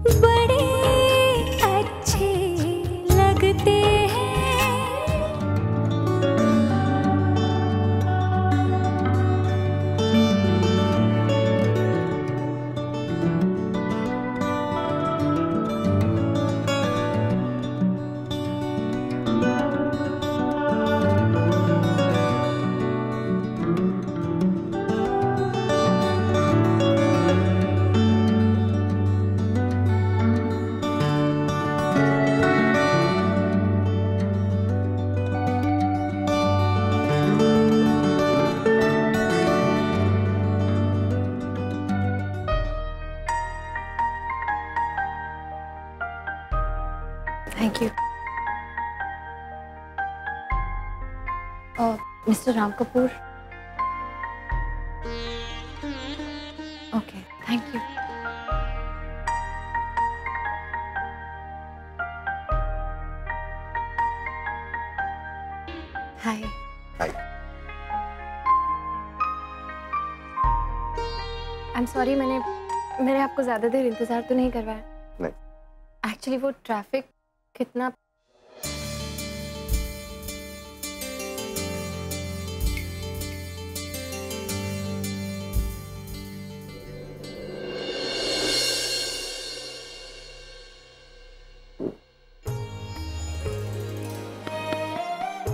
बड़े अच्छे लगते हैं। Thank you. Mister Ram Kapoor. Okay, thank you. Hi. Hi. I am sorry, मैंने आपको ज्यादा देर इंतजार तो नहीं करवाया। नहीं। एक्चुअली वो ट्रैफिक कितना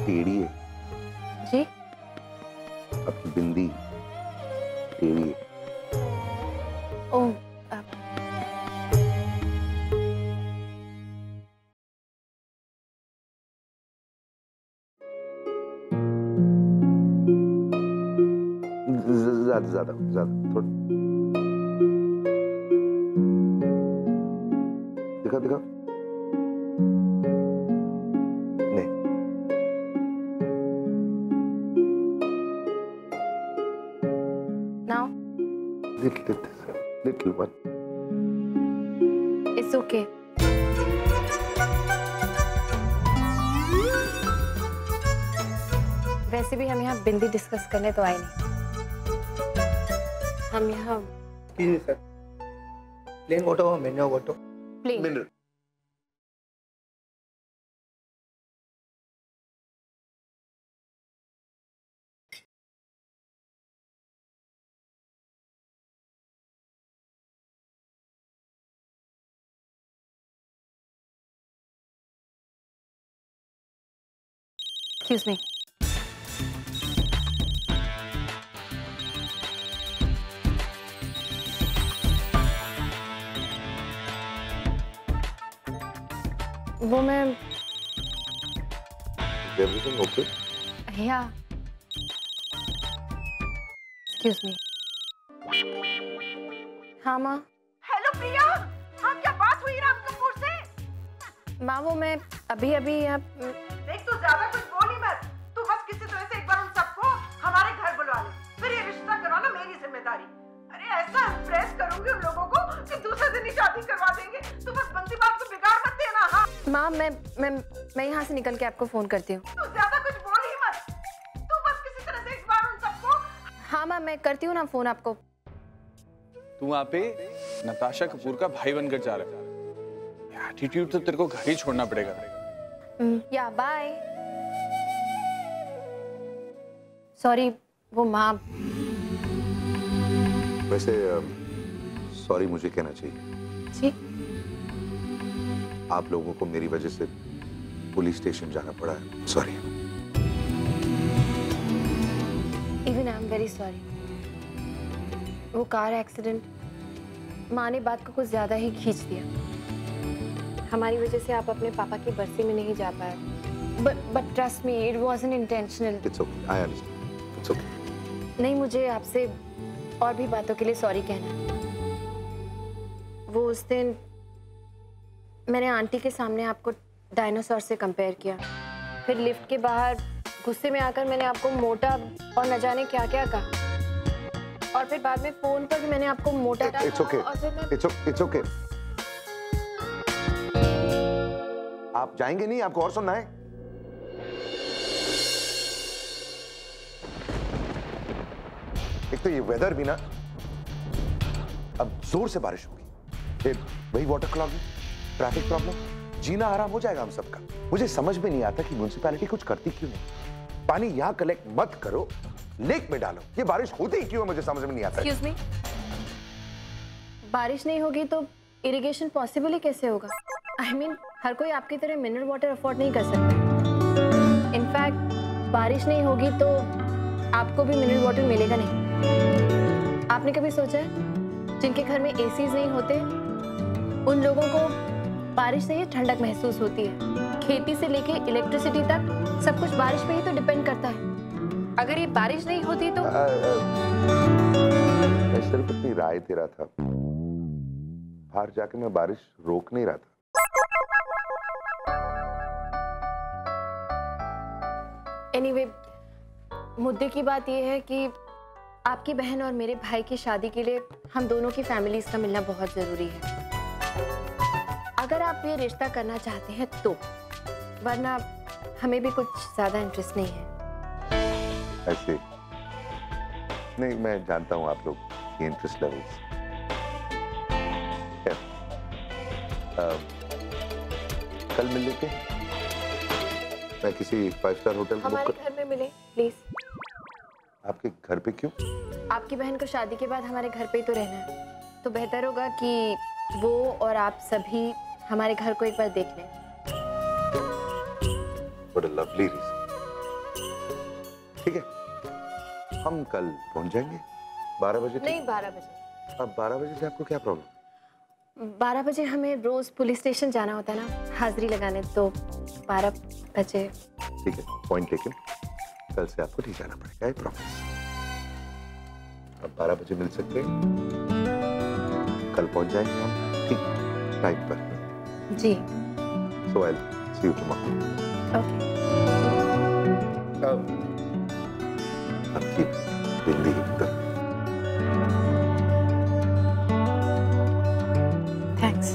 टेढ़ी है जी। आपकी बिंदी, टेढ़ी है। ओह, ज्यादा ज्यादा ज्यादा थोड़ा दिखा दिखा। नहीं, now little one. It's okay. वैसे भी हम यहाँ बिंदी डिस्कस करने तो आए नहीं। हम यहाँ Excuse me, sir. Plain water or mineral water? Plain. Mineral. Excuse me. वो मैं Is everything okay? या एक्सक्यूज मी। हाँ माँ। हेलो प्रिया, हाँ क्या बात हुई राम कपूर से? माँ वो मैं अभी यहाँ देख तू ज्यादा कुछ बोल ही मत, तू बस किसी तरह से एक बार उन सबको हमारे घर बुला ले, फिर ये रिश्ता करवाना मेरी जिम्मेदारी। अरे ऐसा इम्प्रेस करूंगी उन लोगों को कि दूसरे दिन ही शादी करवा देंगे। तू बस बनती बात को बिगाड़ मत देना। हाँ माँ मैं यहाँ से निकल के आपको फोन करती हूँ। तू ज्यादा कुछ बोल ही मत, तू बस किसी तरह से एक बार उन सबको। हाँ माँ मैं करती हूँ ना फोन आपको। तू वहाँ पे नताशा कपूर का भाई बनकर जा रहा है। एटीट्यूड तो तेरे को घर ही छोड़ना पड़ेगा। या बाय। सॉरी वो माँ। वैसे सॉरी मुझे कहना चाहिए। जी। आप लोगों को मेरी वजह से पुलिस स्टेशन जाना पड़ा है। Sorry. Even I am very sorry. वो कार एक्सीडेंट, माँ ने बात को कुछ ज्यादा ही खींच दिया। हमारी वजह से आप अपने पापा की बरसी में नहीं जा पाए। But trust me, it wasn't intentional. It's okay, I understand. It's okay. नहीं, मुझे आपसे और भी बातों के लिए सॉरी कहना है। वो उस दिन मैंने आंटी के सामने आपको डायनासोर से कंपेयर किया, फिर लिफ्ट के बाहर गुस्से में आकर मैंने आपको मोटा और न जाने क्या क्या कहा, और फिर बाद में फोन पर भी मैंने आपको मोटा इट्स ओके, और फिर मैं इट्स ओके। आप जाएंगे नहीं? आपको और सुनना है? एक तो ये वेदर भी ना, अब जोर से बारिश होगी, फिर वही वाटर क्लॉगिंग, ट्रैफिक प्रॉब्लम, जीना आराम हो जाएगा हम सबका। मुझे समझ में नहीं आता कि म्युनिसिपैलिटी कुछ करती क्यों नहीं। पानी यहाँ कलेक्ट मत करो, लेक में डालो। ये बारिश होती ही क्यों है मुझे समझ में नहीं आता। एक्सक्यूज मी, बारिश नहीं होगी तो इरिगेशन पॉसिबल ही कैसे होगा? I mean, हर कोई आपकी तरह मिनरल वाटर अफोर्ड नहीं कर सकता। इनफैक्ट बारिश नहीं होगी तो आपको भी मिनरल वाटर मिलेगा नहीं। आपने कभी सोचा है जिनके घर में एसीज नहीं होते उन लोगों को बारिश से ही ठंडक महसूस होती है। खेती से लेके इलेक्ट्रिसिटी तक सब कुछ बारिश पे ही तो डिपेंड करता है। अगर ये बारिश नहीं होती तो मैं सिर्फ अपनी राय दे रहा था, बाहर जाके मैं बारिश रोक नहीं रहा था। एनीवे, मुद्दे की बात यह है कि आपकी बहन और मेरे भाई की शादी के लिए हम दोनों की फैमिलीज का मिलना बहुत जरूरी है। अगर आप ये रिश्ता करना चाहते हैं तो, वरना हमें भी कुछ ज्यादा इंटरेस्ट नहीं है। ऐसे नहीं, मैं जानता हूँ आप लोग की इंटरेस्ट लेवल्स। कल मिल लेते हैं, मैं किसी 5 स्टार होटल को बुक हमारे घर में मिले प्लीज। आपके घर पे क्यों? आपकी बहन को शादी के बाद हमारे घर पे ही तो रहना है, तो बेहतर होगा कि वो और आप सभी हमारे घर को एक बार देख लें। What a lovely reason. ठीक है, हम कल पहुंच जाएंगे 12 बजे। नहीं, 12 बजे। अब 12 बजे से आपको क्या प्रॉब्लम? 12 बजे हमें रोज पुलिस स्टेशन जाना होता है ना, हाजिरी लगाने, तो 12 बजे। ठीक है, पॉइंट टेकन। कल से आपको नहीं जाना पड़ेगा, आई प्रॉमिस। अब 12 बजे मिल सकते हैं, कल पहुंच जाएंगे हम ठीक टाइम पर। जी। So I'll see you tomorrow. Okay. आपकी बिल्ली एकदम। थैंक्स।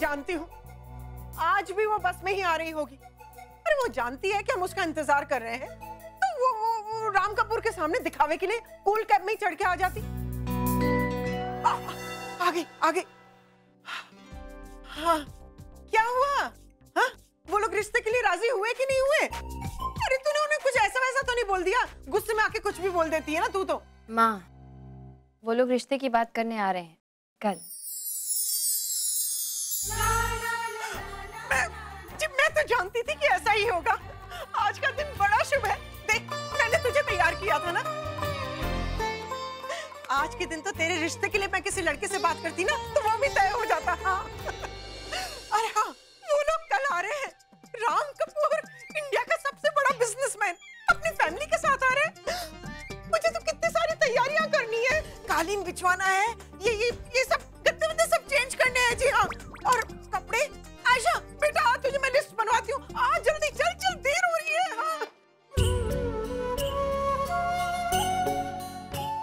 जानती हूँ आज भी वो बस में ही आ रही होगी। अरे वो जानती है कि हम उसका इंतजार कर रहे हैं, तो वो राम कपूर के सामने दिखावे के लिए कूल कैब में ही चढ़ के आ जाती। आ गई। हाँ, क्या हुआ? हाँ, वो लोग रिश्ते के लिए राजी हुए कि नहीं हुए? अरे तूने उन्हें कुछ ऐसा वैसा तो नहीं बोल दिया? गुस्से में आके कुछ भी बोल देती है ना तू तो। माँ, वो लोग रिश्ते की बात करने आ रहे हैं कल। मैं तो जानती थी कि ऐसा ही होगा। आज का दिन बड़ा शुभ है। देख, मैंने तुझे तैयार किया था ना। आज के दिन तो तेरे रिश्ते के लिए मैं किसी लड़के से बात करती ना तो वो भी तय हो जाता। हाँ। अरे हाँ, वो लोग कल आ रहे हैं। राम कपूर, इंडिया का सबसे बड़ा बिजनेसमैन, अपनी फैमिली के साथ आ रहे हैं। मुझे तो कितनी सारी तैयारियां करनी है। कालीन बिछवाना है, ये सब गद्दे वद्दे सब चेंज करने हैं। जी हाँ, और कपड़े। आयशा बेटा, आ तुझे मैं लिस्ट बनवाती हूँ। आ जल्दी, चल देर हो रही है। हाँ।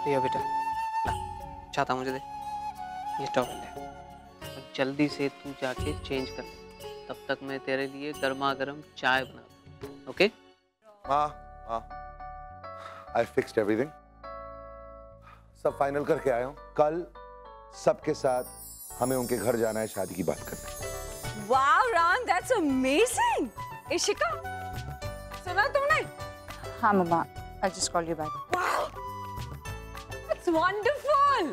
लिया बेटा, चाहता मुझे दे, ये टॉवल है। जल्दी से तू जाके चेंज कर ले, तब तक मैं तेरे लिए गर्मा गर्म चाय बनाता हूँ। ओके? हाँ, I fixed everything. सब फाइनल करके आया हूँ। कल सबके साथ हमें उनके घर जाना है शादी की बात करने। Wow, Ram, that's amazing. Ishika, सुना तुमने? हाँ मम्मा, I'll just call you back. Wow, it's wonderful.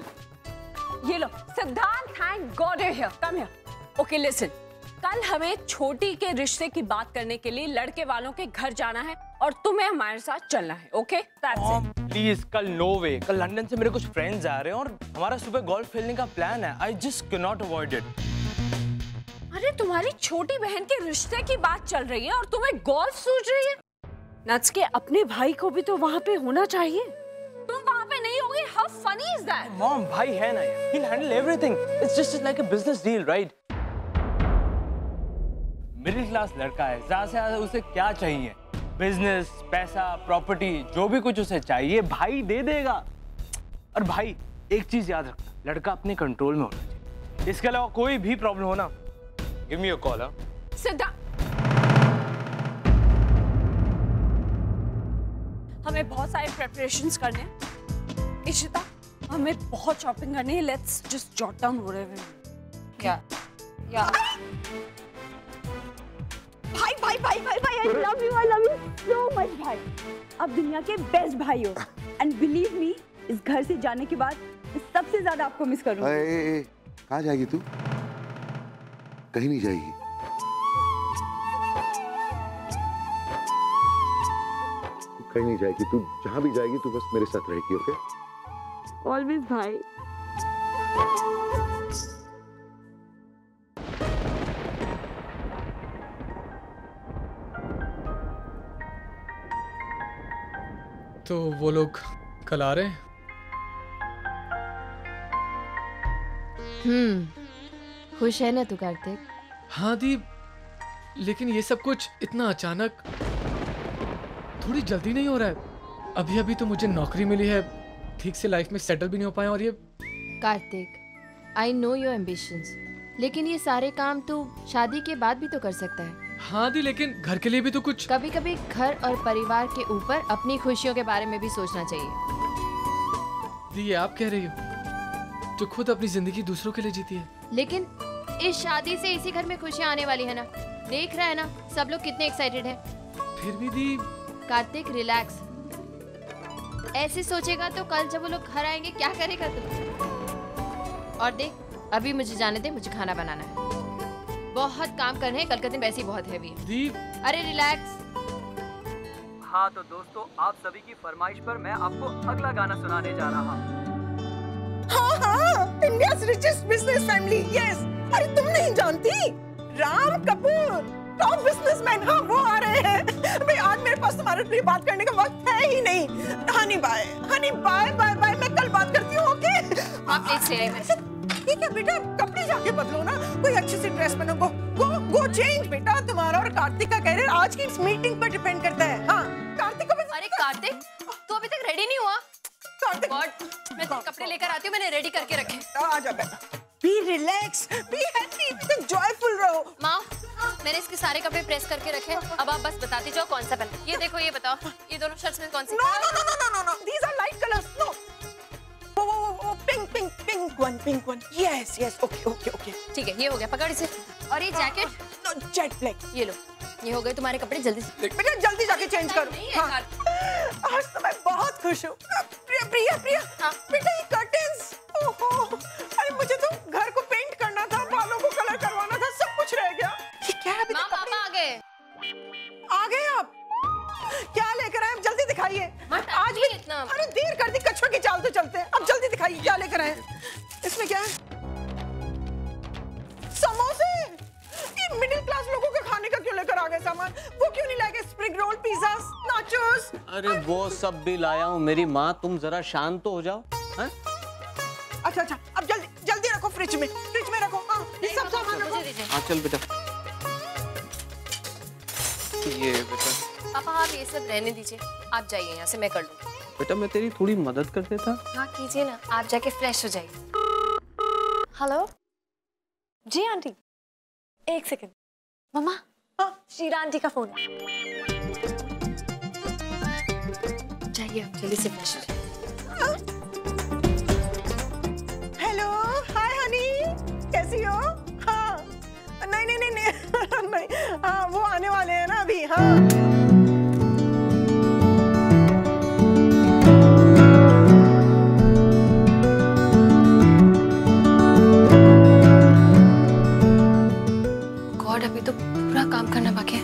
ये लो, सिद्धांत, thank God you're here. Come here. Okay, listen. कल हमें छोटी के रिश्ते की बात करने के लिए लड़के वालों के घर जाना है और तुम्हें हमारे साथ चलना है। ओके? That's it. प्लीज, कल नो वे। कल लंदन से मेरे कुछ फ्रेंड्स आ रहे हैं और हमारा सुबह गोल्फ खेलने का प्लान है। I just cannot avoid it. अरे तुम्हारी छोटी बहन के रिश्ते की बात चल रही है और तुम्हें गोल्फ सूझ रही है? नट्स के अपने भाई को भी तो वहाँ पे होना चाहिए। तुम वहाँ पे नहीं होगी? How funny is that? Mom, भाई है ना यार। He'll handle everything. It's just like a business deal, right? Middle class लड़का है, ज्यादा से ज्यादा उसे क्या चाहिए? बिजनेस, पैसा, प्रॉपर्टी, जो भी कुछ उसे चाहिए भाई दे देगा। और भाई एक चीज याद रखना, लड़का अपने कंट्रोल में होना चाहिए। इसके अलावा कोई भी प्रॉब्लम हो ना, give me a call. Siddharth, हमें बहुत सारे प्रिपरेशंस करने हैं। इशिता, हमें बहुत शॉपिंग करनी है। Let's just jot down whatever. या भाई भाई भाई भाई भाई, I love you so much भाई। आप दुनिया के बेस्ट भाई हो एंड बिलीव मी, इस घर से जाने के बाद मैं सबसे ज्यादा आपको मिस करूंगी। कहाँ जाएगी तू? कहीं नहीं जाएगी। कहीं नहीं जाएगी तू, जहां भी जाएगी तू बस मेरे साथ रहेगी, ओके? ऑलवेज भाई। तो वो लोग कल आ रहे हैं? खुश है ना तू कार्तिक? हाँ दी, लेकिन ये सब कुछ इतना अचानक, थोड़ी जल्दी नहीं हो रहा है? अभी अभी तो मुझे नौकरी मिली है, ठीक से लाइफ में सेटल भी नहीं हो पाए, और ये। Kartik, I know your ambitions, लेकिन ये सारे काम तू शादी के बाद भी तो कर सकता है। हाँ दी, लेकिन घर के लिए भी तो कुछ। कभी कभी घर और परिवार के ऊपर अपनी खुशियों के बारे में भी सोचना चाहिए। दी, ये आप कह रही हो जो खुद अपनी जिंदगी दूसरों के लिए जीती है। लेकिन इस शादी से इसी घर में खुशियाँ आने वाली है ना, देख रहा है ना सब लोग कितने एक्साइटेड हैं। फिर भी दी। कार्तिक रिलैक्स, ऐसे सोचेगा तो कल जब वो लोग घर आएंगे क्या करेगा तू? और देख, अभी मुझे जाने दे, मुझे खाना बनाना है, बहुत काम करने हैं, कल का दिन वैसे ही बहुत हैवी है। दी। अरे रिलैक्स। हाँ तो दोस्तों, आप सभी की फरमाइश पर मैं आपको अगला गाना सुनाने जा रहा हूँ। हाँ, India's richest business family, yes। अरे तुम नहीं जानती? राम कपूर, टॉप बिजनेसमैन, हाँ वो आ रहे हैं। भाई आज मेरे पास तुम्हारे लिए बात करने का वक्त है ही नहीं। हनी बाय बाय बाय, मैं कल बात करती हूँ, ओके? आप प्लीज से आइए। ठीक है बेटा, कपड़े जाके बदलो ना, कोई अच्छी सी ड्रेस पहनो। गो चेंज बेटा। तुम्हारा और कार्तिक का कैरियर आज की इस मीटिंग पर डिपेंड करता है। हाँ कार्तिक को। अरे कार्तिक, तू अभी तक रेडी नहीं हुआ? कार्तिक, मैं तेरे कपड़े लेकर आती हूँ, मैंने रेडी करके रखे। आ जा बेटा, be relax, be happy, be joyful रहो। माँ, मैंने इसके सारे कपड़े प्रेस करके रखे, अब आप बस बताती जाओ कौन सा पहनना। ये देखो, ये बताओ, ये दोनों शर्ट्स में कौन सी? No, these are light colors, no। वो पिंक वन, yes, okay। ठीक है, ये हो गया, पकड़ इसे। और ये जैकेट? Jet black. ये लो, ये हो गए तुम्हारे कपड़े, जल्दी से। बेटा जल्दी जाके चेंज करो। हाँ। आज तो मैं बहुत खुश हूँ। प्रिया, हाँ। बेटा ये कर्टेन्स, ओहो, अरे मुझे तो घर को पेंट करना था, बालों को कलर करवाना था, सब कुछ रह गया। ये क्या है? माँ, पापा आ गए आप? क्या लेकर आए? अब जल्दी दिखाइए। आज भी इतना। अरे देर कर दी, कछुआ की चाल तो चलते हैं। अब जल्दी दिखाइए क्या लेकर आए। इसमें क्या है? समोसे। ये मिडिल क्लास लोगों के खाने का क्यों लेकर आ गए सामान? वो क्यों नहीं लाए? Spring roll, pizza, nachos. अरे वो सब भी लाया हूँ मेरी माँ, तुम जरा शांत तो हो जाओ। हाँ? अच्छा, अब जल्दी रखो फ्रिज में रखो। हाँ, ये सब सामान रखो। हाँ चल बेटा, ये बेटा। पापा आप ये सब रहने दीजिए, आप जाइए यहाँ से, मैं कर लूँगी। बेटा मैं तेरी थोड़ी मदद कर देता। हाँ कीजिए ना, आप जाके फ्रेश हो जाइए। हेलो जी आंटी, एक सेकंड। मम्मा, हाँ शीरा आंटी का फोन। जाइए आप जल्दी से फ्रेश हो जाइए। हेलो, हाय हनी, कैसी हो? हाँ, नहीं, हाँ वो आने वाले हैं ना अभी। हाँ गॉड, अभी तो पूरा काम करना बाकी है।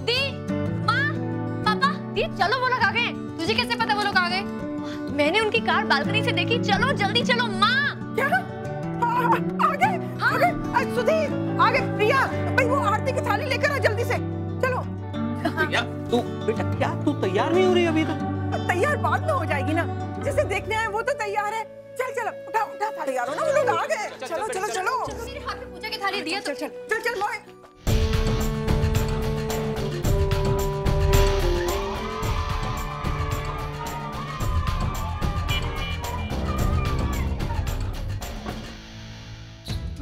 दी, माँ, पापा, दी चलो, वो लोग आ गए। तुझे कैसे पता वो लोग आ गए? मैंने उनकी कार बालकनी से देखी। चलो जल्दी चलो। माँ क्या? आ गए, सुधीर आ गए। प्रिया, भाई वो आरती की थाली लेकर आ जल्दी से, चलो। तू बेटा, क्या तू तैयार नहीं हो रही अभी तक? तैयार बाद में हो जाएगी ना, जिसे देखने आए वो तो तैयार है। चल उठा थाली यारो ना, वो लोग आ गए। चलो मैंने दिया तो चल चल चल मोए।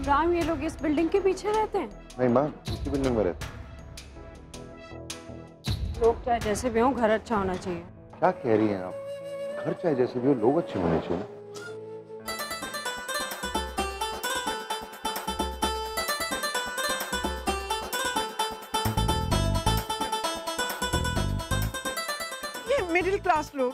राम, ये लोग इस बिल्डिंग के पीछे रहते हैं? नहीं माँ, इसी बिल्डिंग में रहते। लोग चाहे जैसे भी हों, घर अच्छा होना चाहिए। क्या कह रही हैं आप? घर चाहे जैसे भी हो, लोग अच्छे होने चाहिए ना। ये मिडिल क्लास लोग।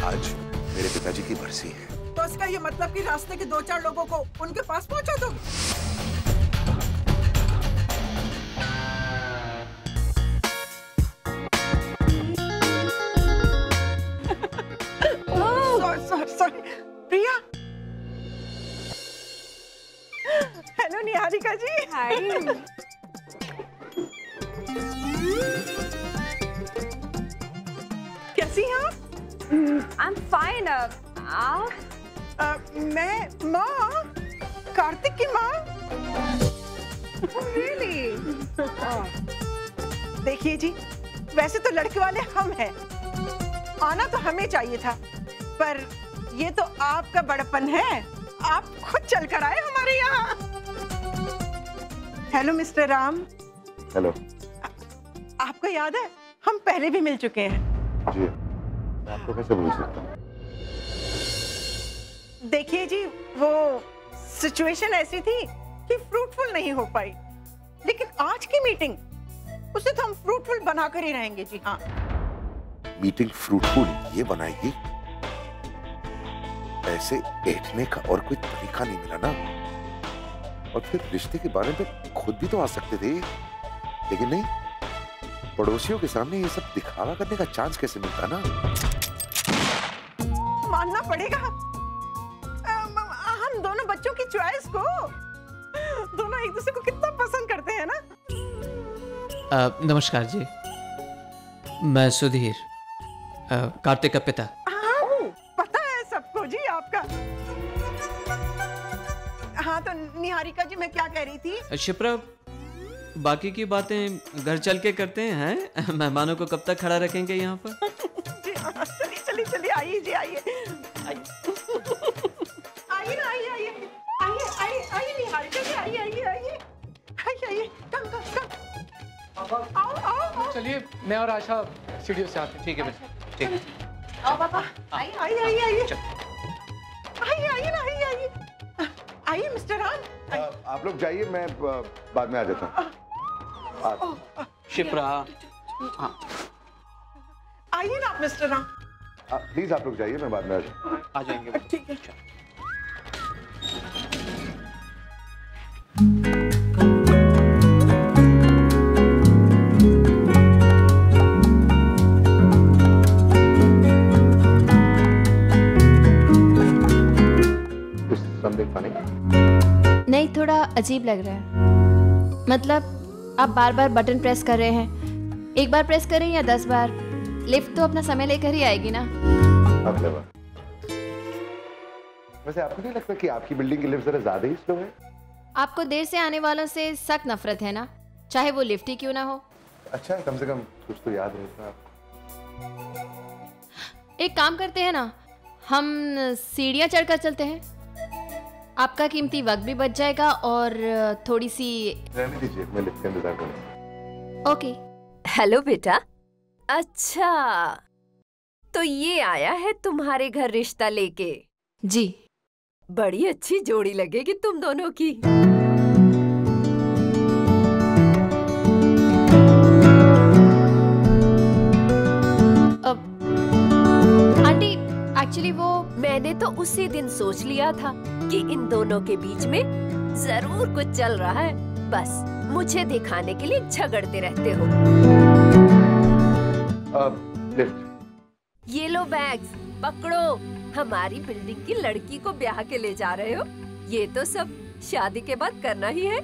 आज मेरे पिताजी की बरसी है। तो इसका ये मतलब कि रास्ते के 2-4 लोगों को उनके पास पहुंचा दोगे? सॉरी प्रिया। हेलो निहारिका जी। हाय। कैसी हैं आप? I'm fine. आप? मैं माँ, कार्तिक की माँ। Really? देखिए जी, वैसे तो लड़के वाले हम हैं, आना तो हमें चाहिए था, पर ये तो आपका बड़पन है, आप खुद चल कर आए हमारे यहाँ। Hello mister Ram. हेलो। आपको याद है, हम पहले भी मिल चुके हैं। जी, मैं आपको कैसे भूल सकता हूँ? देखिए जी, वो सिचुएशन ऐसी थी कि फ्रूटफुल नहीं हो पाई, लेकिन आज की मीटिंग उसे तो हम फ्रूटफुल बनाकर ही रहेंगे। जी हाँ। मीटिंग फ्रूटफुल ये बनाएगी? ऐसे बैठने का और कोई तरीका नहीं मिला ना। और फिर रिश्ते के बारे में खुद भी तो आ सकते थे, लेकिन नहीं, पड़ोसियों के सामने ये सब दिखावा करने का चांस कैसे मिलता ना। मानना पड़ेगा, हम दोनों बच्चों की चॉइस को, दोनों एक दूसरे को कितना पसंद करते हैं ना। नमस्कार जी, मैं सुधीर, कार्तिक का पिता। पता है सबको जी आपका। हाँ तो निहारिका जी, मैं क्या कह रही थी? शिप्रा, बाकी की बातें घर चल के करते हैं। मेहमानों को कब तक खड़ा रखेंगे यहाँ पर? चलिए चलिए, आइए जी, आइए आइए ना, आइए निहारिका जी, आइए, कम आओ। चलिए, मैं और आशा सीढ़ियों से आते हैं। ठीक है बेटा, ठीक है। आओ पापा, आइए आइए मिस्टर राम। आप लोग जाइए, मैं बाद में आ जाता हूँ। शिप्रा, आइए ना आप मिस्टर राम। प्लीज आप लोग जाइए, मैं बाद में आ जाएंगे। ठीक है। नहीं, थोड़ा अजीब लग रहा है। मतलब आप बार बार बटन प्रेस कर रहे हैं, एक बार प्रेस करें या 10 बार, लिफ्ट तो अपना समय लेकर ही आएगी ना। अगले बार। वैसे आपको नहीं लगता कि आपकी बिल्डिंग की लिफ्ट जरा ज्यादा ही स्लो है? आपको देर से आने वालों से सख्त नफरत है ना, चाहे वो लिफ्ट ही क्यों ना हो। अच्छा, कम से कम कुछ तो याद रहता है। एक काम करते हैं ना, हम सीढ़ियाँ चढ़कर चलते हैं, आपका कीमती वक्त भी बच जाएगा और थोड़ी सी। रहने दीजिए, मैं लिफ्ट का इंतजार करूँगा। ओके। हेलो बेटा। अच्छा, तो ये आया है तुम्हारे घर रिश्ता लेके? जी। बड़ी अच्छी जोड़ी लगेगी तुम दोनों की। सोच लिया था कि इन दोनों के बीच में जरूर कुछ चल रहा है, बस मुझे दिखाने के लिए झगड़ते रहते हो। ये लो बैग्स, पकड़ो। हमारी बिल्डिंग की लड़की को ब्याह के ले जा रहे हो। ये तो सब शादी के बाद करना ही है।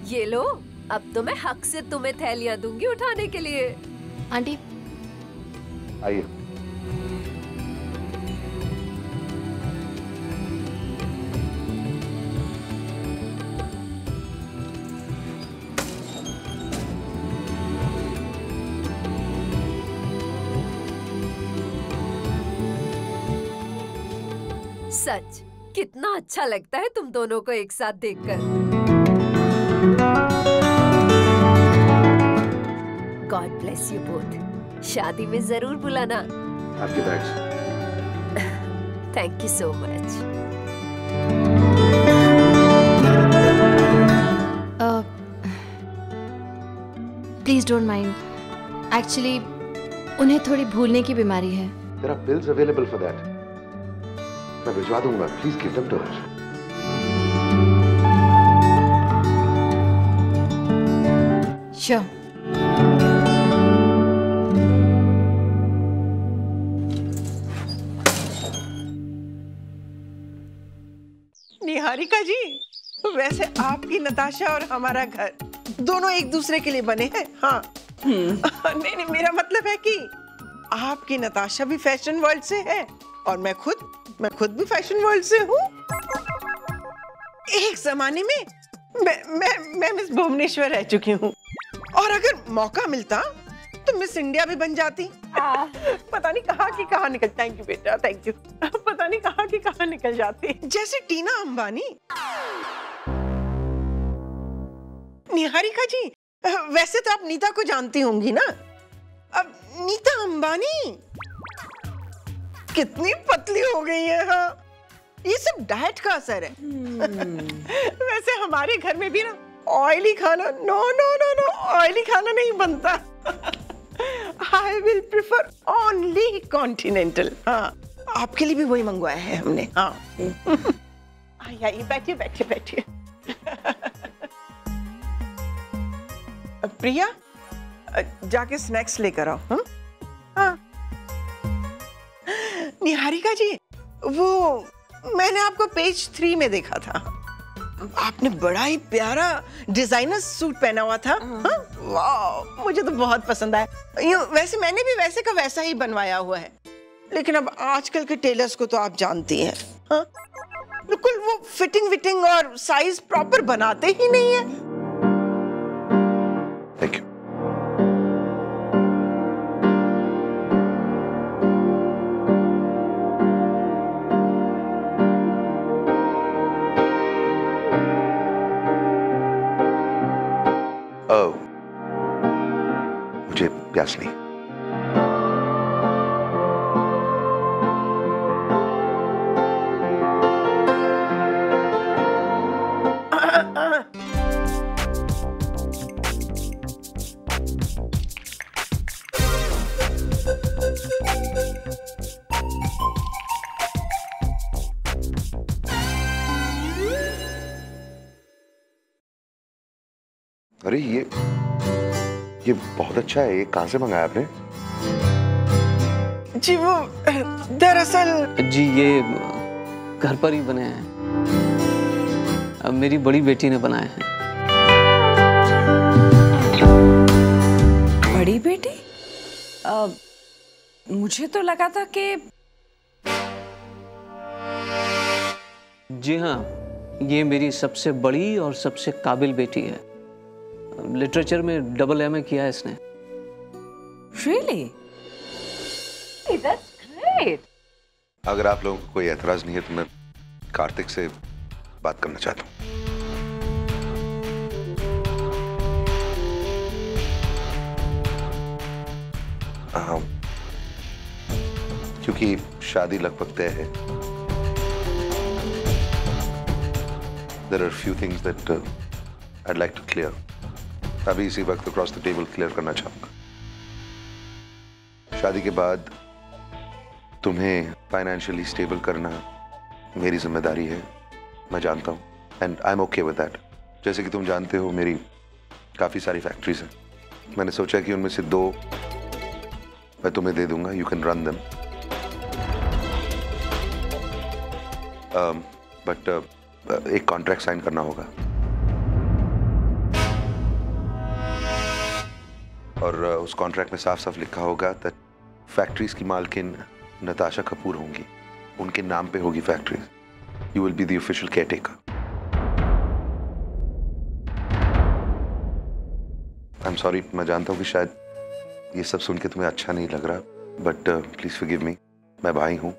ये लो, अब तो मैं हक से तुम्हें थैलियां दूंगी उठाने के लिए। आंटी आइए। सच कितना अच्छा लगता है तुम दोनों को एक साथ देखकर। God bless you both. शादी में जरूर बुलाना। आपके bags. Thank you so much. Please don't mind, actually उन्हें थोड़ी भूलने की बीमारी है। There are pills available for that. मैं भिजवा दूंगा। Please give them to her. Sure. Niharika जी, वैसे आपकी नताशा और हमारा घर दोनों एक दूसरे के लिए बने हैं। हाँ। नहीं नहीं, मेरा मतलब है कि आपकी नताशा भी फैशन वर्ल्ड से है और मैं खुद भी फैशन वर्ल्ड से हूँ। एक जमाने में मैं मिस भुवनेश्वर रह चुकी हूँ और अगर मौका मिलता तो मिस इंडिया भी बन जाती। पता नहीं कहाँ की कहाँ निकल। थैंक यू बेटा, थैंक यू। पता नहीं कहाँ की कहाँ निकल जाती, जैसे टीना अंबानी। निहारिका जी, वैसे तो आप नीता को जानती होंगी ना। अब नीता अंबानी कितनी पतली हो गई है। हाँ, ये सब डाइट का असर है। वैसे हमारे घर में भी ना ऑयली खाना नो ऑयली खाना नहीं बनता। I will prefer only continental. हाँ, आपके लिए भी वही मंगवाया है हमने। हाँ। आइए बैठिए बैठिए बैठिए। प्रिया, जाके स्नैक्स लेकर आओ। हाँ। निहारिका जी, वो मैंने आपको पेज 3 में देखा था। आपने बड़ा ही प्यारा डिजाइनर सूट पहना हुआ था। हाँ? वाह, मुझे तो बहुत पसंद आया। वैसे मैंने भी वैसे का वैसा ही बनवाया हुआ है, लेकिन अब आजकल के टेलर्स को तो आप जानती हैं। हाँ? बिल्कुल वो फिटिंग और साइज प्रॉपर बनाते ही नहीं है। Thank you. मुझे प्यास नहीं। अरे ये बहुत अच्छा है। ये कहाँ से मंगाया आपने? जी वो दरअसल जी ये घर पर ही बने हैं। अब मेरी बड़ी बेटी ने बनाए हैं। बड़ी बेटी? मुझे तो लगा था कि जी हाँ, ये मेरी सबसे बड़ी और सबसे काबिल बेटी है। लिटरेचर में डबल एमए किया है इसने। Really? That's great. अगर आप लोगों को कोई एतराज नहीं है तो मैं कार्तिक से बात करना चाहता हूँ। क्योंकि शादी लगभग तय है। There are few things that I'd like to clear. अभी इसी वक्त क्रॉस द टेबल क्लियर करना चाहूंगा। शादी के बाद तुम्हें फाइनेंशियली स्टेबल करना मेरी जिम्मेदारी है, मैं जानता हूँ, and I am okay with that. जैसे कि तुम जानते हो मेरी काफ़ी सारी फैक्ट्रीज हैं, मैंने सोचा कि उनमें से 2 मैं तुम्हें दे दूंगा, you can run them. But एक कॉन्ट्रैक्ट साइन करना होगा, और उस कॉन्ट्रैक्ट में साफ साफ लिखा होगा दैट फैक्ट्रीज की मालकिन नताशा कपूर होंगी, उनके नाम पे होगी factories. You will be the official caretaker. I am sorry, मैं जानता हूँ कि शायद ये सब सुन के तुम्हें अच्छा नहीं लग रहा, बट प्लीज फॉरगिव मी। मैं भाई हूँ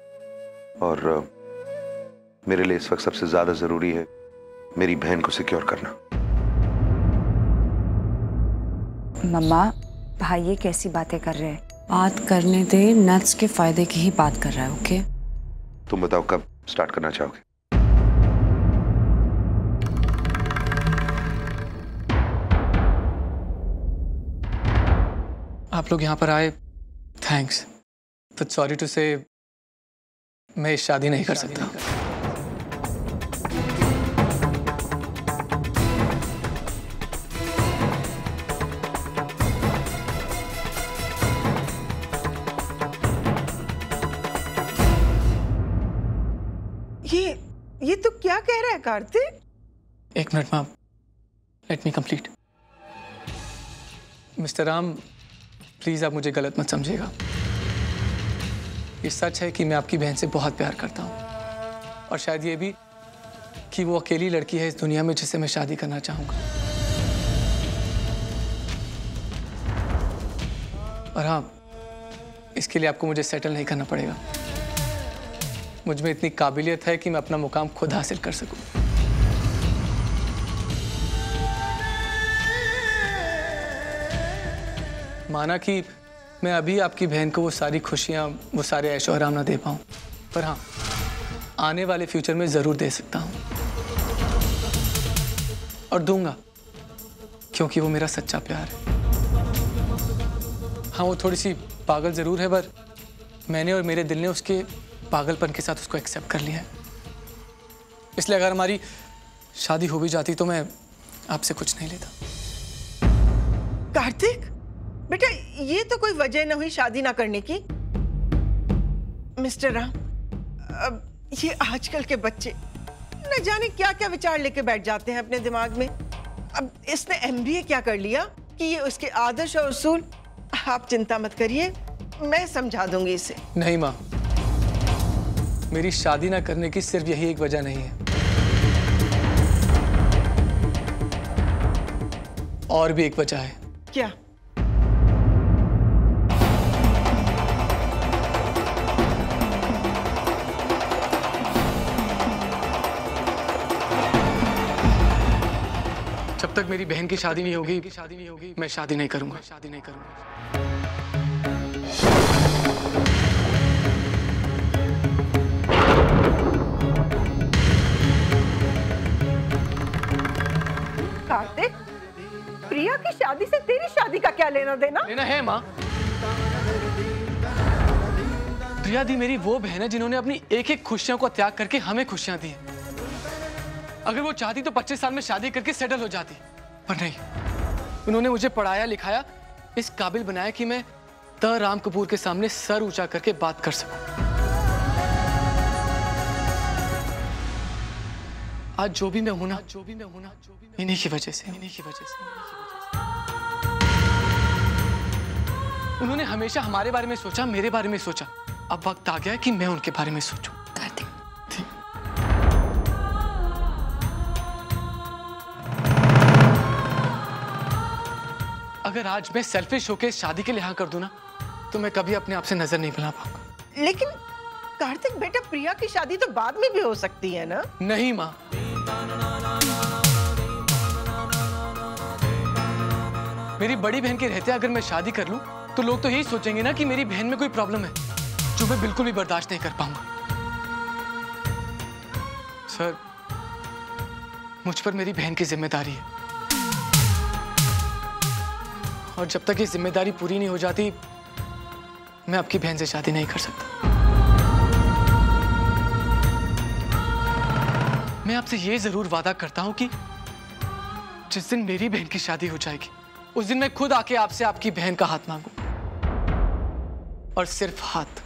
और मेरे लिए इस वक्त सबसे ज्यादा जरूरी है मेरी बहन को सिक्योर करना। मम्मा, भाई ये कैसी बातें कर रहे हैं? बात करने दे, नट्स के फायदे की ही बात कर रहा है। ओके, तुम बताओ कब स्टार्ट करना चाहोगे? आप लोग यहाँ पर आए, थैंक्स, बट सॉरी टू से मैं शादी नहीं कर सकता। ये तो क्या कह रहा है कार्तिक? एक minute ma'am, let me complete. Mister Ram, please आप मुझे गलत मत समझिएगा। ये सच है कि मैं आपकी बहन से बहुत प्यार करता हूँ, और शायद ये भी कि वो अकेली लड़की है इस दुनिया में जिससे मैं शादी करना चाहूँगा। और हाँ, इसके लिए आपको मुझे सेटल नहीं करना पड़ेगा। मुझ में इतनी काबिलियत है कि मैं अपना मुकाम खुद हासिल कर सकूं। माना कि मैं अभी आपकी बहन को वो सारी खुशियां, वो सारे ऐशो आराम ना दे पाऊं, पर हाँ, आने वाले फ्यूचर में जरूर दे सकता हूं, और दूंगा, क्योंकि वो मेरा सच्चा प्यार है। हाँ, वो थोड़ी सी पागल जरूर है, पर मैंने और मेरे दिल ने उसके पागलपन के साथ उसको एक्सेप्ट कर लिया है। इसलिए अगर हमारी शादी हो भी जाती तो मैं आपसे कुछ नहीं लेता। कार्तिक बेटा, ये तो कोई वजह ना हुई शादी ना करने की। मिस्टर राम, अब ये आजकल के बच्चे न जाने क्या क्या विचार लेके बैठ जाते हैं अपने दिमाग में। अब इसने MBA क्या कर लिया कि ये उसके आदर्श और उसूल। आप चिंता मत करिए, मैं समझा दूंगी इसे। नहीं माँ, मेरी शादी ना करने की सिर्फ यही एक वजह नहीं है, और भी एक वजह है। क्या? जब तक मेरी बहन की शादी नहीं होगी, मैं शादी नहीं करूंगा। कार्तिक, प्रिया की शादी से तेरी शादी का क्या लेना देना? लेना है माँ। प्रिया दी मेरी वो बहन है जिन्होंने अपनी एक एक खुशियों को त्याग करके हमें खुशियां दी। अगर वो चाहती तो 25 साल में शादी करके सेटल हो जाती, पर नहीं। उन्होंने मुझे पढ़ाया लिखाया, इस काबिल बनाया कि मैं द राम कपूर के सामने सर ऊंचा करके बात कर सकूं। आज जो भी मैं हूं ना, इन्हीं की वजह से। उन्होंने हमेशा हमारे बारे में सोचा, मेरे बारे में सोचा। अब वक्त आ गया है कि मैं उनके बारे में सोचूं। अगर आज मैं सेल्फिश होकर शादी के लिए हाँ कर दूं ना, तो मैं कभी अपने आप से नजर नहीं मिला पाऊंगा। लेकिन कार्तिक बेटा, प्रिया की शादी तो बाद में भी हो सकती है ना? नहीं माँ, मेरी बड़ी बहन के रहते अगर मैं शादी कर लूं, तो लोग तो यही सोचेंगे ना कि मेरी बहन में कोई प्रॉब्लम है, जो मैं बिल्कुल भी बर्दाश्त नहीं कर पाऊंगा। सर, मुझ पर मेरी बहन की जिम्मेदारी है, और जब तक ये जिम्मेदारी पूरी नहीं हो जाती, मैं आपकी बहन से शादी नहीं कर सकता। मैं आपसे ये जरूर वादा करता हूं कि जिस दिन मेरी बहन की शादी हो जाएगी उस दिन मैं खुद आके आपसे आपकी बहन का हाथ मांगू, और सिर्फ हाथ।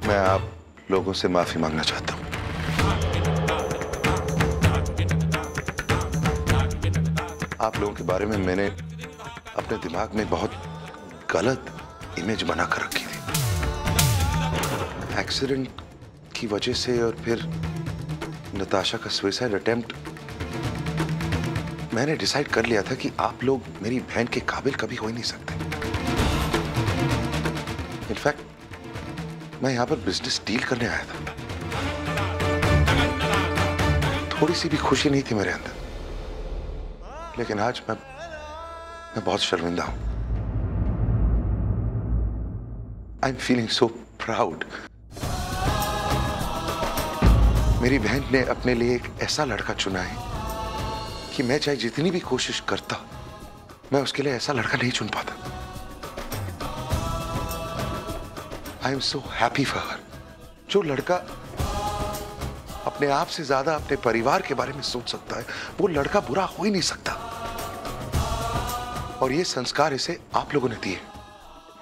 मैं आप लोगों से माफी मांगना चाहता हूं। आप लोगों के बारे में मैंने अपने दिमाग में बहुत गलत इमेज बना कर रखी थी। एक्सीडेंट की वजह से और फिर नताशा का सुसाइड अटेम्प्ट, मैंने डिसाइड कर लिया था कि आप लोग मेरी बहन के काबिल कभी हो ही नहीं सकते। इनफैक्ट मैं यहां पर बिजनेस डील करने आया था। थोड़ी सी भी खुशी नहीं थी मेरे अंदर, लेकिन आज मैं बहुत शर्मिंदा हूं। I am feeling so proud. मेरी बहन ने अपने लिए एक ऐसा लड़का चुना है कि मैं चाहे जितनी भी कोशिश करता, मैं उसके लिए ऐसा लड़का नहीं चुन पाता। I am so happy for her. जो लड़का अपने आप से ज्यादा अपने परिवार के बारे में सोच सकता है, वो लड़का बुरा हो ही नहीं सकता। और ये संस्कार इसे आप लोगों ने दिए,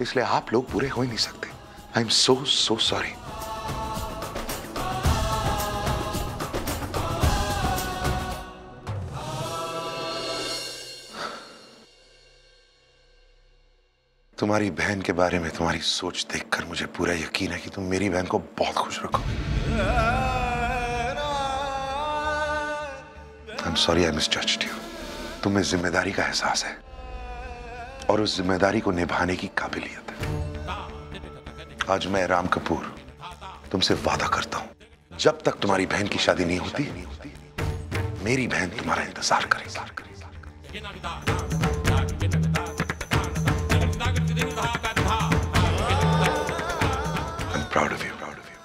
इसलिए आप लोग बुरे हो ही नहीं सकते। I am so sorry. तुम्हारी बहन के बारे में तुम्हारी सोच देखकर मुझे पूरा यकीन है कि तुम मेरी बहन को बहुत खुश रखोगे। I am sorry I misjudged you. तुम्हें जिम्मेदारी का एहसास है और उस जिम्मेदारी को निभाने की काबिलियत है। आज मैं राम कपूर तुमसे वादा करता हूं, जब तक तुम्हारी बहन की शादी नहीं होती, मेरी बहन तुम्हारा इंतजार करेगी। Proud of you, proud of you.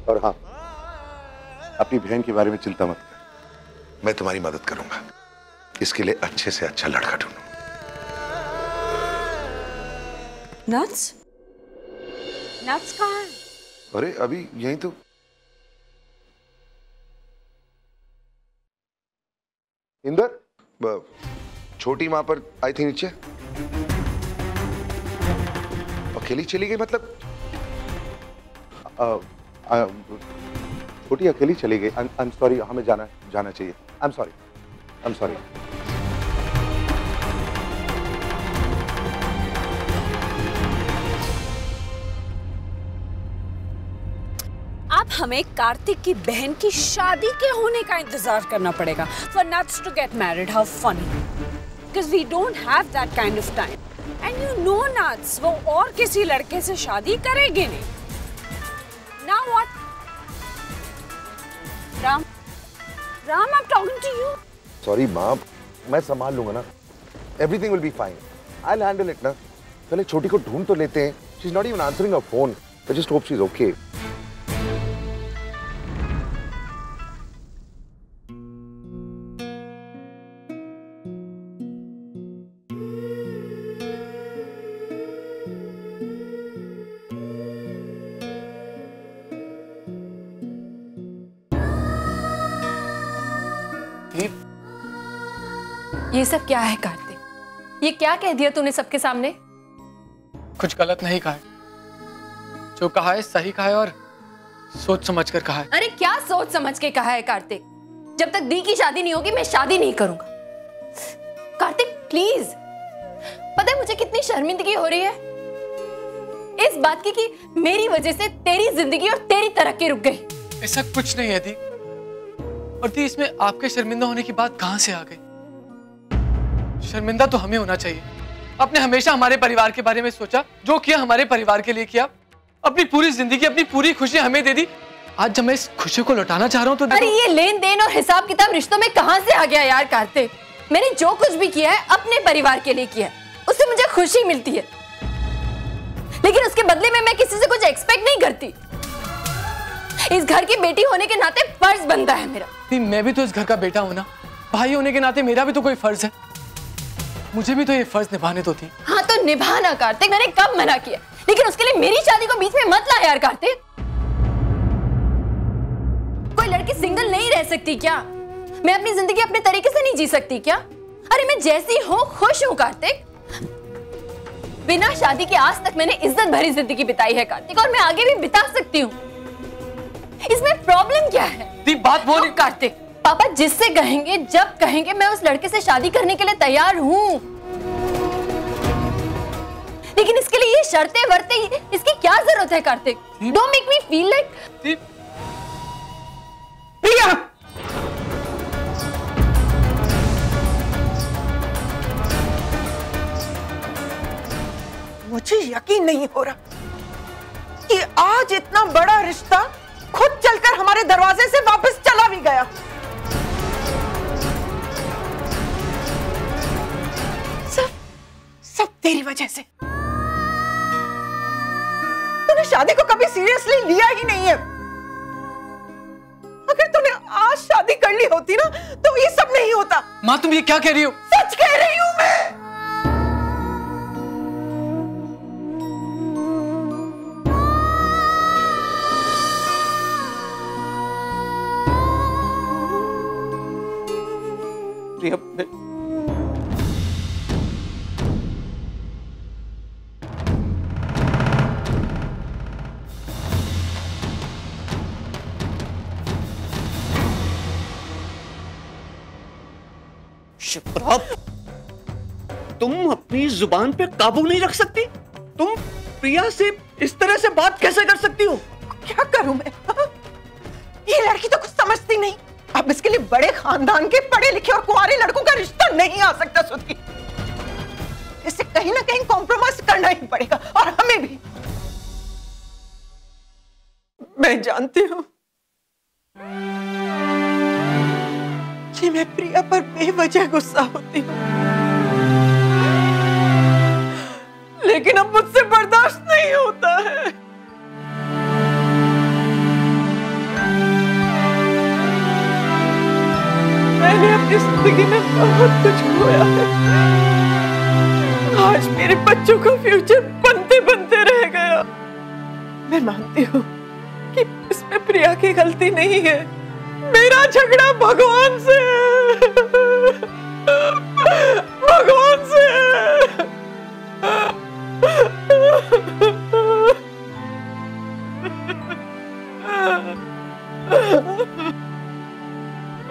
और हाँ, अपनी बहन के बारे में चिंता मत कर, मैं तुम्हारी मदद करूंगा। इसके लिए अच्छे से अच्छा लड़का ढूंढूंगा। नट्स? नट्स कहाँ है? अरे अभी यहीं तो। इंदर, छोटी माँ पर आई थी नीचे। अकेली चली गई मतलब? छोटी अकेली चली गई। आई एम सॉरी, हमें जाना चाहिए। आई एम सॉरी। अब हमें कार्तिक की बहन की शादी के होने का इंतजार करना पड़ेगा for Nuts to get married. How funny. Because we don't have that kind of time. And you know Nuts, वो और किसी लड़के से शादी करेगी नहीं। Now what? Ram, I'm talking to you. Sorry माँ, मैं संभाल लूंगा ना। Everything will be fine. I'll handle it ना। पहले छोटी को ढूंढ तो लेते हैं। She's not even answering her phone. I just hope she's okay. ये सब क्या है कार्तिक? ये क्या कह दिया तूने सबके सामने? कुछ गलत नहीं कहा है। जो कहा है सही कहा है और सोच समझ कर कहा है। अरे क्या सोच समझ के कहा है कार्तिक? जब तक दी की शादी नहीं होगी मैं शादी नहीं करूंगा। कार्तिक प्लीज, पता है मुझे कितनी शर्मिंदगी हो रही है इस बात की कि मेरी वजह से तेरी जिंदगी और तेरी तरक्की रुक गई। ऐसा कुछ नहीं है दी। और दी, इसमें आपके शर्मिंदा होने की बात कहां से आ गई? शर्मिंदा तो हमें होना चाहिए। आपने हमेशा हमारे परिवार के बारे में सोचा, जो किया हमारे परिवार के लिए किया। अपनी पूरी जिंदगी, अपनी पूरी खुशी हमें दे दी, आज जब मैं इस खुशी को लौटाना चाह रहा हूँ तो अरे ये लेन देन और हिसाब किताब रिश्तों में कहाँ से आ गया यार कार्तिक। मैंने जो कुछ भी किया है अपने परिवार के लिए किया है, उससे मुझे खुशी मिलती है, लेकिन उसके बदले में मैं किसी से कुछ एक्सपेक्ट नहीं करती। इस घर की बेटी होने के नाते फर्ज बनता है मेरा। मैं भी तो इस घर का बेटा हूं ना, भाई होने के नाते मेरा भी तो कोई फर्ज है, मुझे भी तो ये फर्ज निभाने तो थी। हाँ तो निभाना कार्तिक, मैंने कब मना किया, लेकिन उसके लिए मेरी शादी को बीच में मत ला यार कार्तिक। कोई लड़की सिंगल नहीं रह सकती क्या? मैं अपनी जिंदगी अपने तरीके से नहीं जी सकती क्या? अरे मैं जैसी हूँ खुश हूँ कार्तिक। बिना शादी के आज तक मैंने इज्जत भरी जिंदगी बिताई है कार्तिक, और मैं आगे भी बिता सकती हूँ। इसमें प्रॉब्लम क्या है? बात बोल कार्तिक, पापा जिससे कहेंगे जब कहेंगे मैं उस लड़के से शादी करने के लिए तैयार हूँ, लेकिन इसके लिए ये शर्तें वर्तें इसकी क्या जरूरत है Kartik? Don't make me feel like. Priya, मुझे यकीन नहीं हो रहा कि आज इतना बड़ा रिश्ता खुद चलकर हमारे दरवाजे से वापस चला भी गया। सब तेरी वजह से। तूने शादी को कभी सीरियसली लिया ही नहीं है। अगर तूने आज शादी कर ली होती ना तो ये सब नहीं होता। माँ तुम ये क्या कह रही हो? सच कह रही हूं मैं। शिप्रा, तुम अपनी जुबान पे काबू नहीं रख सकती? तुम प्रिया से इस तरह से बात कैसे कर सकती हो? क्या करूं मैं? ये लड़की तो कुछ समझती नहीं। अब इसके लिए बड़े खानदान के पढ़े लिखे और कुंवारे लड़कों का रिश्ता नहीं आ सकता सुधी। इसे कहीं ना कहीं कॉम्प्रोमाइज करना ही पड़ेगा, और हमें भी। मैं जानती हूं कि मैं प्रिया पर बेवजह गुस्सा होती हूँ, लेकिन अब मुझसे बर्दाश्त नहीं होता है। मैंने अपनी जिंदगी में बहुत कुछ खोया है। आज मेरे बच्चों का फ्यूचर बनते बनते रह गया। मैं मानती हूँ कि इसमें प्रिया की गलती नहीं है। मेरा झगड़ा भगवान से है। भगवान से है।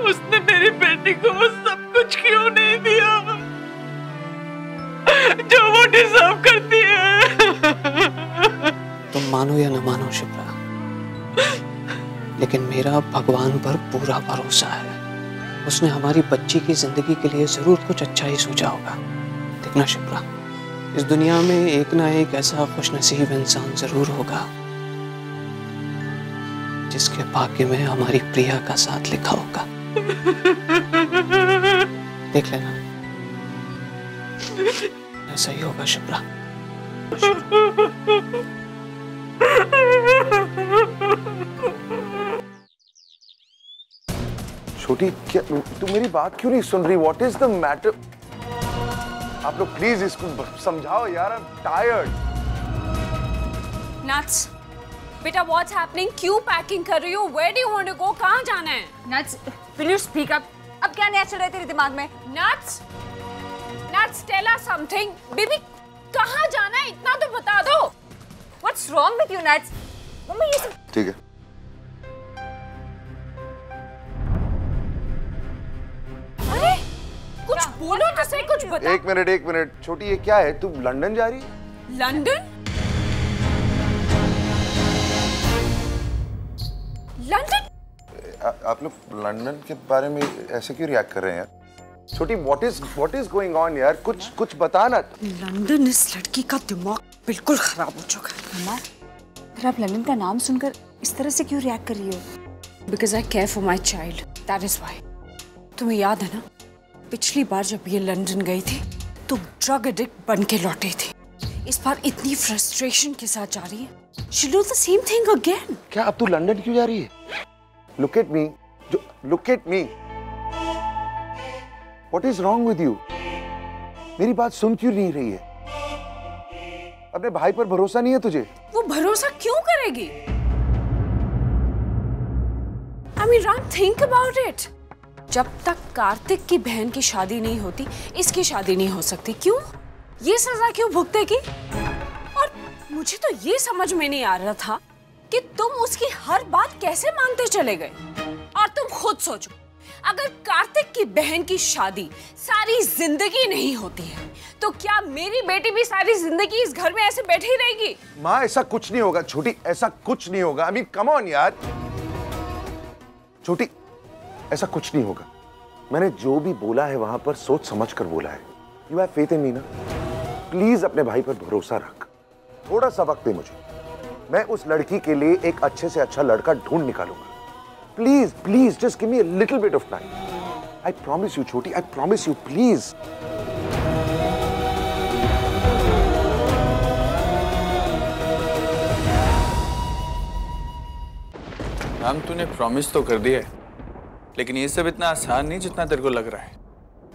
उसने मेरी बेटी को वो सब कुछ क्यों नहीं दिया जो वो डिजर्व करती है? तुम मानो या न मानो शिप्रा, लेकिन मेरा भगवान पर पूरा भरोसा है। उसने हमारी बच्ची की जिंदगी के लिए जरूर कुछ अच्छा ही सोचा होगा। देखना शिप्रा, इस दुनिया में एक ना एक ऐसा खुशनसीब इंसान जरूर होगा जिसके भाग्य में हमारी प्रिया का साथ लिखा होगा। देख लेना, ऐसा ही होगा शिप्रा। छोटी, क्या तू मेरी बात क्यों नहीं सुन रही? What is the matter? आप लोग प्लीज इसको समझाओ यार। I am tired. नट्स, बेटा व्हाट्स हैपनिंग? क्यों पैकिंग कर रही हो? Where do you want to go? कहां जाना है? Nuts, will you speak up? अब क्या नया चल रहा है तेरे दिमाग में? Nuts, nuts tell us something. Baby कहां जाना है इतना तो बता दो। What's wrong with you nuts? Mummy ये सब ठीक है। अरे कुछ बोलो तो सही, कुछ बता। एक मिनट छोटी, ये क्या है? तू लंदन जा रही है? लंदन? लंदन? आप लोग लंदन के बारे में ऐसे क्यों रिएक्ट कर रहे हैं यार? छोटी, व्हाट इज गोइंग ऑन यार? कुछ बता ना। लंदन, इस लड़की का दिमाग बिल्कुल खराब हो चुका है। मम्मा, अगर आप लंदन का नाम सुनकर इस तरह से क्यों रिएक्ट कर रही हो? Because I care for my child, that is why. तुम्हें याद है ना, पिछली बार जब ये लंदन गई थी तो ड्रग एडिक्ट बन के लौटी थी। इस बार इतनी फ्रस्ट्रेशन के साथ जा रही है। She'll do the same thing again. क्या अब तू लंदन क्यों जा रही है? Look at me. Look at me. What is wrong with you? मेरी बात सुन क्यों नहीं रही है? अपने भाई पर भरोसा नहीं है तुझे? वो भरोसा क्यों करेगी? I mean, Ram, think about it. जब तक कार्तिक की बहन की शादी नहीं होती, इसकी शादी नहीं हो सकती। क्यों? ये सजा क्यों भुगतेगी? और मुझे तो ये समझ में नहीं आ रहा था कि तुम उसकी हर बात कैसे मानते चले गए। और तुम खुद सोचो, अगर कार्तिक की बहन की शादी सारी जिंदगी नहीं होती है तो क्या मेरी बेटी भी सारी जिंदगी इस घर में ऐसे बैठी रहेगी? माँ, ऐसा कुछ नहीं होगा छोटी, ऐसा कुछ नहीं होगा। I mean, come on यार। छोटी, ऐसा कुछ नहीं होगा। मैंने जो भी बोला है वहां पर सोच समझ कर बोला है। You have faith in me ना? प्लीज अपने भाई पर भरोसा रख। थोड़ा सा वक्त दे मुझे, मैं उस लड़की के लिए एक अच्छे से अच्छा लड़का ढूंढ निकालूंगा। Please please just give me a little bit of time. I promise you छोटी, I promise you, please. Ram, तूने प्रॉमिस तो कर दिया है, लेकिन ये सब इतना आसान नहीं जितना तेरे को लग रहा है।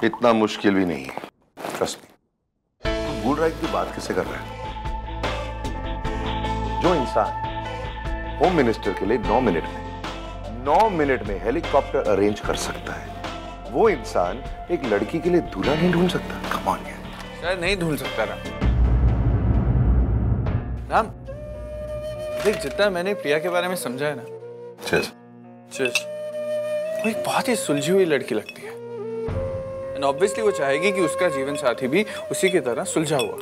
इतना मुश्किल भी नहीं है, ट्रस्ट मी। तू भूल रहा है कि बात किससे कर रहा है? जो इंसान होम मिनिस्टर के लिए 9 मिनट में हेलीकॉप्टर अरेंज कर सकता है, वो इंसान एक लड़की के लिए दूल्हा नहीं ढूंढ सकता। कम ऑन यार। शायद नहीं ढूंढ सकता राम। देख, जितना मैंने प्रिया के बारे में समझा है ना, वो एक बहुत ही सुलझी हुई लड़की लगती है। एंड ऑब्वियसली वो चाहेगी कि उसका जीवन साथी भी उसी की तरह सुलझा हुआ।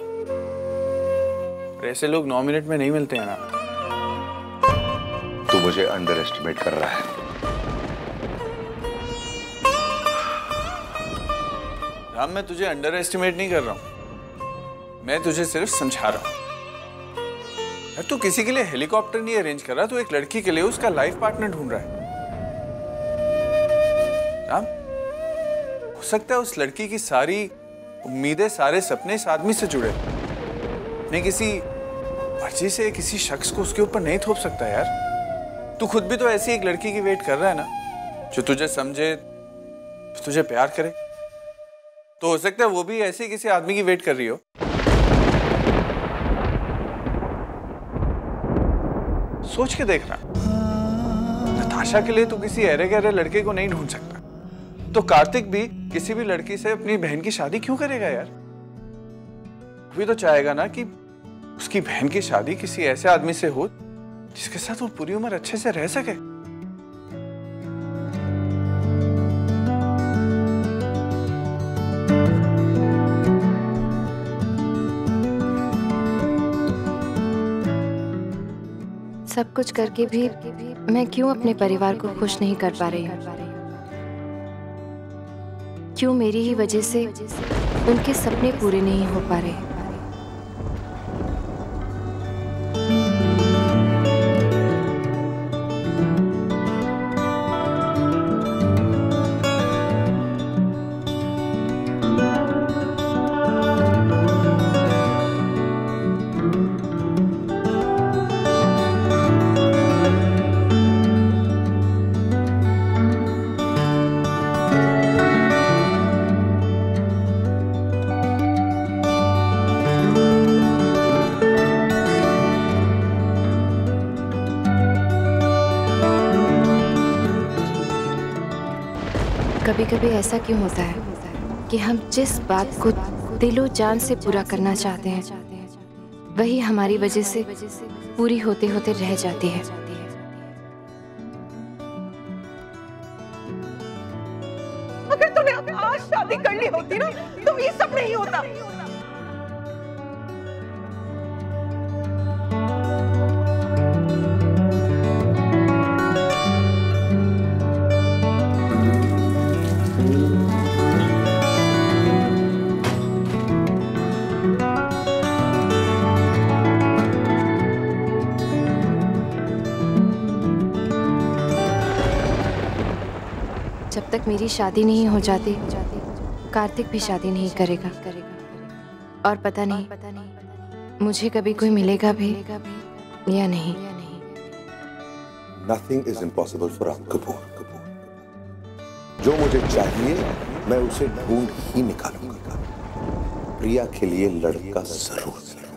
ऐसे लोग 9 मिनट में नहीं मिलते हैं ना। तू मुझे अंडर एस्टिमेट कर रहा है। राम, मैं तुझे अंडर एस्टिमेट नहीं कर रहा हूं, मैं तुझे सिर्फ समझा रहा हूं। यार, तू किसी के लिए हेलीकॉप्टर नहीं अरेंज कर रहा, तू एक लड़की के लिए उसका लाइफ पार्टनर ढूंढ रहा है। राम, हो सकता है उस लड़की की सारी उम्मीदें, सारे सपने इस आदमी से जुड़े, नहीं किसी मर्जी से किसी शख्स को उसके ऊपर नहीं थोप सकता यार। तू खुद भी तो ऐसी एक लड़की की वेट कर रहा है ना, जो तुझे समझे, तुझे प्यार करे। तो हो सकता है वो भी ऐसे किसी आदमी की वेट कर रही हो। सोच के देखना, नताशा के लिए तू किसी अरे गहरे लड़के को नहीं ढूंढ सकता, तो कार्तिक भी किसी भी लड़की से अपनी बहन की शादी क्यों करेगा यार? वो तो चाहेगा ना कि उसकी बहन की शादी किसी ऐसे आदमी से हो जिसके साथ वो पूरी उम्र अच्छे से रह सके। सब कुछ करके भी मैं क्यों अपने परिवार को खुश नहीं कर पा रही हूँ? क्यों मेरी ही वजह से उनके सपने पूरे नहीं हो पा रहे? कभी कभी ऐसा क्यों होता है कि हम जिस बात को दिलो जान से पूरा करना चाहते हैं, वही हमारी वजह से पूरी होते होते रह जाती है। अगर तूने आज शादी कर ली होती ना, तो ये सब नहीं होता। जब तक मेरी शादी नहीं हो जाती कार्तिक भी शादी नहीं करेगा। और पता नहीं मुझे कभी कोई मिलेगा भी या नहीं। Nothing is impossible for Ram Kapoor. जो मुझे चाहिए मैं उसे ढूंढ ही निकालूंगा। प्रिया के लिए लड़का जरूर।